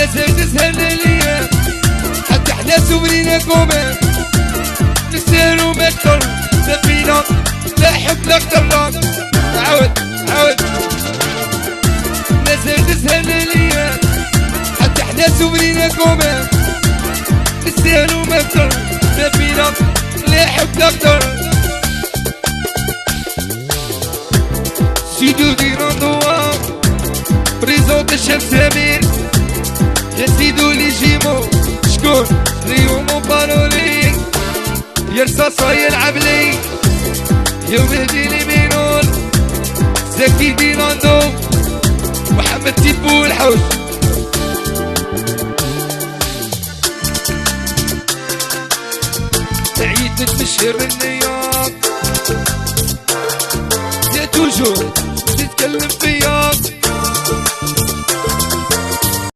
مازال تسهل الايام حتى احنا سوبرينا كومان نسهلو مكتر لا فينا لا حبنا اكتر عاود مازال تسهل الايام حتى احنا سوبرينا كومان نسهلو مكتر لا فينا لا حبنا اكتر سيدو ديراندوا بريزونت الشيف سمير يا سيدو لي جيمو شكون ريو مون بالوري يا رصاصة يلعب لي يا مهدي لي مينون زكي ديراندو محمد تيبو الحوش تعيد نتمشهر النياط يا توجور تتكلم فيا